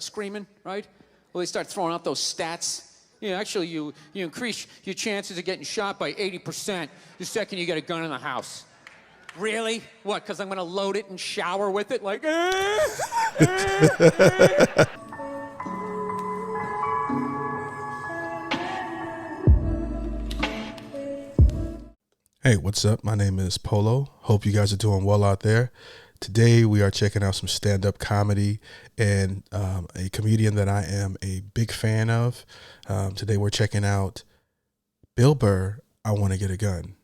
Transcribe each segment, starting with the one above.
screaming, right? Well, they start throwing out those stats. Yeah, actually, you increase your chances of getting shot by 80% the second you get a gun in the house. Really? What, because I'm going to load it and shower with it? Like, Hey, what's up? My name is Polo. Hope you guys are doing well out there. Today we are checking out some stand-up comedy and a comedian that I am a big fan of. Today we're checking out Bill Burr, I Want to Get a Gun.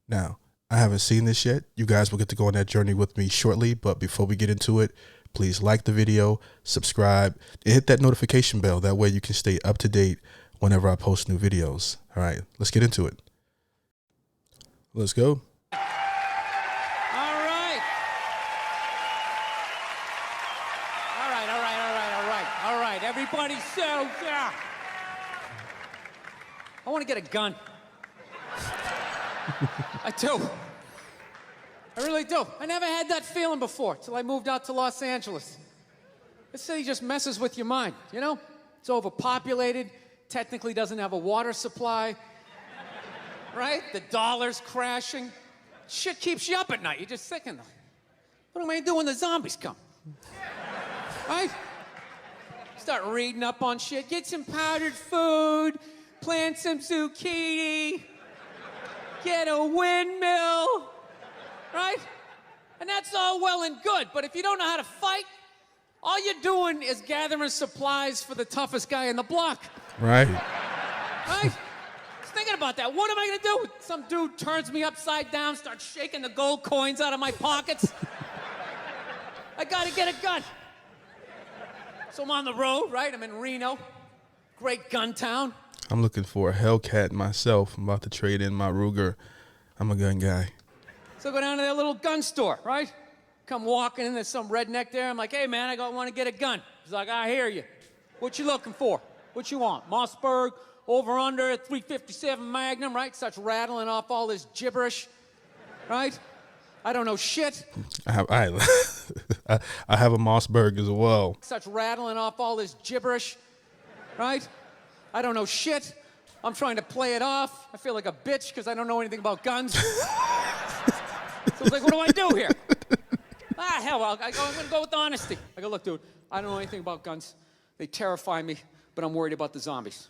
Now, I haven't seen this yet. You guys will get to go on that journey with me shortly, but before we get into it, please like the video, subscribe, and hit that notification bell. That way you can stay up to date whenever I post new videos. All right, let's get into it. Let's go. All right. All right. Everybody settle down. I want to get a gun. I do. I really do. I never had that feeling before till I moved out to Los Angeles. This city just messes with your mind, you know? It's overpopulated, technically doesn't have a water supply. Right? The dollar's crashing. Shit keeps you up at night. You're just thinking, what am I gonna do when the zombies come? Right? Start reading up on shit. Get some powdered food. Plant some zucchini. Get a windmill. Right? And that's all well and good. But if you don't know how to fight, all you're doing is gathering supplies for the toughest guy in the block. Right. Right? Thinking about that. What am I gonna do? Some dude turns me upside down, starts shaking the gold coins out of my pockets. I gotta get a gun. So I'm on the road, right? I'm in Reno. Great gun town. I'm looking for a Hellcat myself. I'm about to trade in my Ruger. I'm a gun guy. So I go down to their little gun store, right? Come walking in, there's some redneck there. I'm like, hey man, I want to get a gun. He's like, I hear you. What you looking for? What you want? Mossberg? Over under a 357 Magnum, right? Starts rattling off all this gibberish, right? I don't know shit. I have a Mossberg as well. Starts rattling off all this gibberish, right? I don't know shit. I'm trying to play it off. I feel like a bitch because I don't know anything about guns. So it's like, what do I do here? Hell, I'm gonna go with honesty. I go, look, dude, I don't know anything about guns. They terrify me, but I'm worried about the zombies.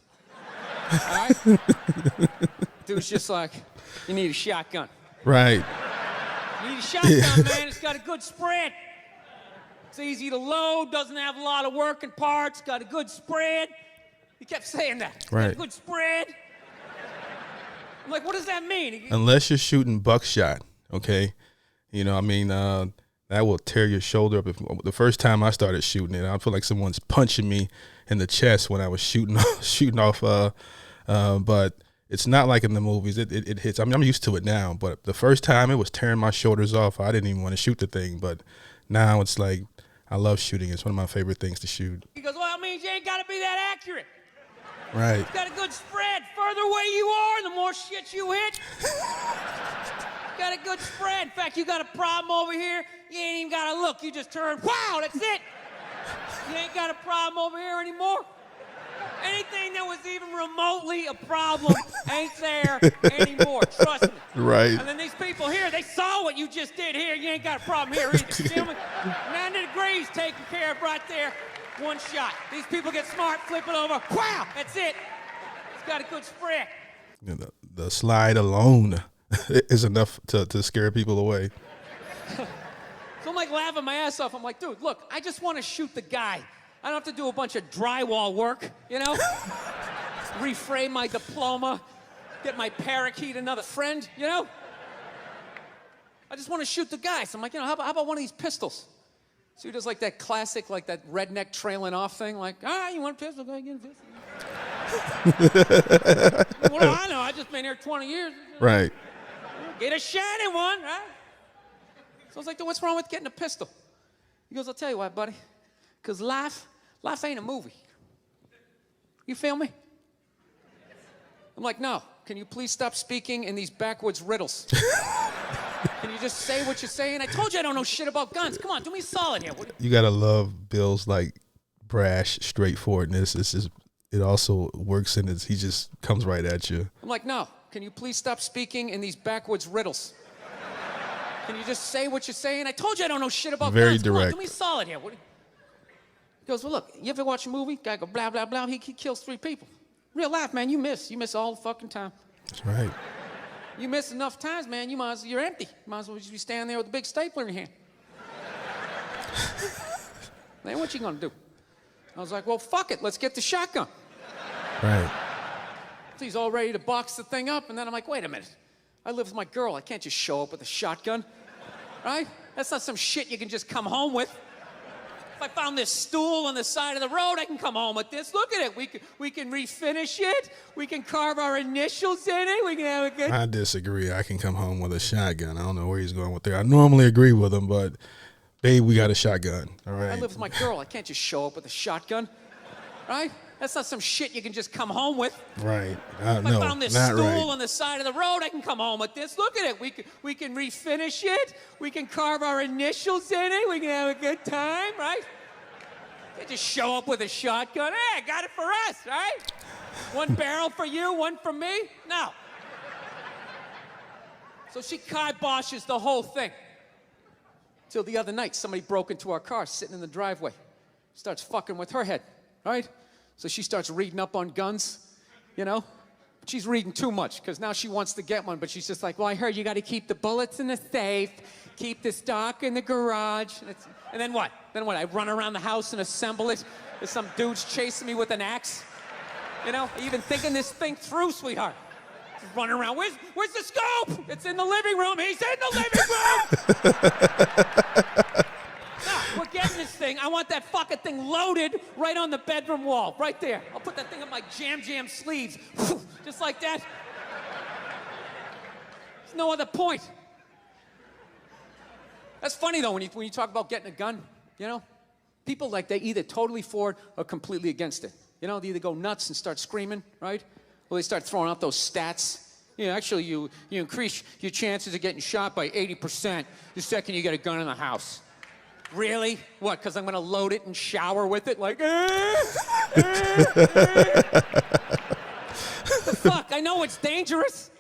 All right? Dude's just like, you need a shotgun. Right. You need a shotgun, man. It's got a good spread. It's easy to load, doesn't have a lot of working parts, got a good spread. He kept saying that. Right. Got a good spread. I'm like, what does that mean? Unless you're shooting buckshot, okay? You know, I mean, that will tear your shoulder up. The first time I started shooting it, I feel like someone's punching me in the chest when I was shooting off. But it's not like in the movies. It hits. I mean, I'm used to it now. But the first time, it was tearing my shoulders off. I didn't even want to shoot the thing. But now it's like I love shooting. It's one of my favorite things to shoot. He goes, well, it means you ain't got to be that accurate. Right. You got a good spread. Further away you are, the more shit you hit. Got a good spread. In fact, you got a problem over here, you ain't even got to look. You just turn, wow, that's it. You ain't got a problem over here anymore. Anything that was even remotely a problem ain't there anymore. Trust me. Right. And then these people here, they saw what you just did here. You ain't got a problem here either. You feel me? 90 degrees taken care of right there. One shot. These people get smart, flip it over. Wow, that's it. It's got a good spread. You know, the slide alone is enough to scare people away. So I'm like laughing my ass off. I'm like, dude, look, I just want to shoot the guy. I don't have to do a bunch of drywall work, you know? Reframe my diploma, get my parakeet another friend, you know? I just want to shoot the guy. So I'm like, you know, how about one of these pistols? So he does like that classic, like that redneck trailing off thing, like, you want a pistol? Go get a pistol. What do I know? I just been here 20 years. Right. Get a shiny one, right? So I was like, dude, what's wrong with getting a pistol? He goes, I'll tell you what, buddy. Because life ain't a movie. You feel me? I'm like, no. Can you please stop speaking in these backwards riddles? Can you just say what you're saying? I told you I don't know shit about guns. Come on, do me a solid here. You got to love Bill's, like, brash straightforwardness. It's just, it also works in it. He just comes right at you. I'm like, no, can you please stop speaking in these backwoods riddles? Can you just say what you're saying? I told you I don't know shit about Very guns. Come on, direct. do me solid here. He goes, well, look, you ever watch a movie? Guy go blah, blah, blah. He kills 3 people. Real life, man, you miss. You miss all the fucking time. That's right. You miss enough times, man, you're empty. You might as well just be standing there with a big stapler in your hand. Man, what you gonna do? I was like, well, fuck it, let's get the shotgun. Right. So he's all ready to box the thing up, and then I'm like, wait a minute. I live with my girl. I can't just show up with a shotgun, right? That's not some shit you can just come home with. If I found this stool on the side of the road, I can come home with this. Look at it. We can refinish it. We can carve our initials in it. We can have a good... I disagree. I can come home with a shotgun. I don't know where he's going with there. I normally agree with him, but babe, we got a shotgun. All right. I live with my girl. I can't just show up with a shotgun, right? That's not some shit you can just come home with. Right. If I No, found this not stool right. on the side of the road, I can come home with this. Look at it. We can refinish it. We can carve our initials in it. We can have a good time, right? Can't just show up with a shotgun. Hey, I got it for us, right? One barrel for you, one for me? No. So she kiboshes the whole thing. Till the other night, somebody broke into our car sitting in the driveway. Starts fucking with her head, right? So she starts reading up on guns, you know? She's reading too much, because now she wants to get one, but she's just like, well, I heard you got to keep the bullets in the safe, keep the stock in the garage. And then what? Then what? I run around the house and assemble it? There's some dude's chasing me with an axe? You know? Even thinking this thing through, sweetheart. Just running around. Where's the scope? It's in the living room. He's in the living room! No, we're getting this thing. I want that fucking thing loaded right on the bedroom wall, right there. I'll put that thing up my jam sleeves, just like that. There's no other point. That's funny though, when you talk about getting a gun, you know? People like, they either totally for it or completely against it. You know, they either go nuts and start screaming, right? Or they start throwing out those stats. You know, actually, you increase your chances of getting shot by 80% the second you get a gun in the house. Really? What, because I'm going to load it and shower with it? Like, The fuck? I know it's dangerous.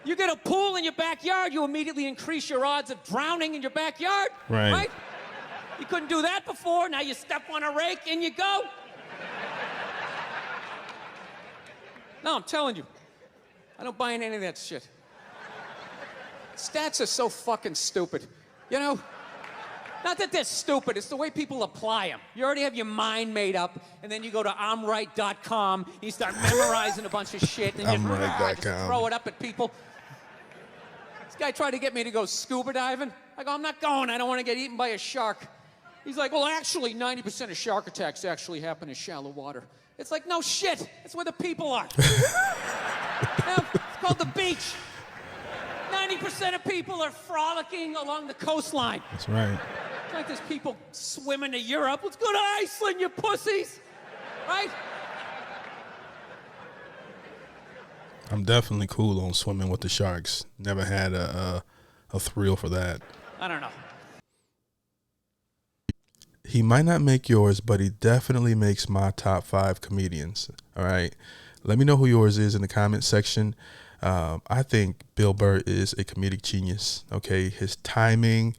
You get a pool in your backyard, you immediately increase your odds of drowning in your backyard. Right? You couldn't do that before. Now you step on a rake, in you go. No, I'm telling you. I don't buy into any of that shit. Stats are so fucking stupid. You know? Not that they're stupid, it's the way people apply them. You already have your mind made up, and then you go to I'mRight.com, and you start memorizing a bunch of shit, and you just throw it up at people. This guy tried to get me to go scuba diving. I go, I'm not going, I don't want to get eaten by a shark. He's like, well, actually, 90% of shark attacks actually happen in shallow water. It's like, no shit, that's where the people are. Now, it's called the beach. 90% of people are frolicking along the coastline. That's right. It's like there's people swimming to Europe. Let's go to Iceland, you pussies. Right? I'm definitely cool on swimming with the sharks. Never had a thrill for that. I don't know. He might not make yours, but he definitely makes my top 5 comedians. All right. Let me know who yours is in the comment section. I think Bill Burr is a comedic genius. Okay. His timing,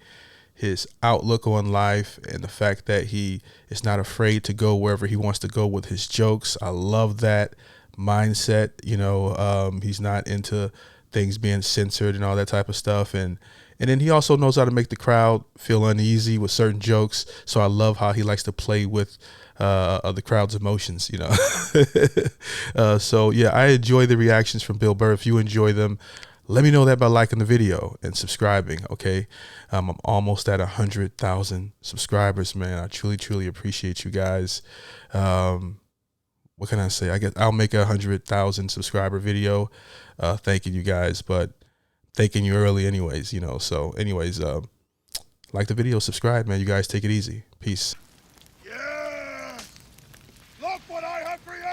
his outlook on life, and the fact that he is not afraid to go wherever he wants to go with his jokes. I love that mindset. You know, he's not into things being censored and all that type of stuff. And then he also knows how to make the crowd feel uneasy with certain jokes. So I love how he likes to play with the crowd's emotions, you know. So yeah, I enjoy the reactions from Bill Burr. If you enjoy them, let me know that by liking the video and subscribing. Okay. I'm almost at 100,000 subscribers, man. I truly appreciate you guys. What can I say? I guess I'll make a 100,000 subscriber video, thanking you guys, but thanking you early anyways, you know. So anyways, like the video, subscribe, man. You guys take it easy. Peace. Yeah! Look what I have created!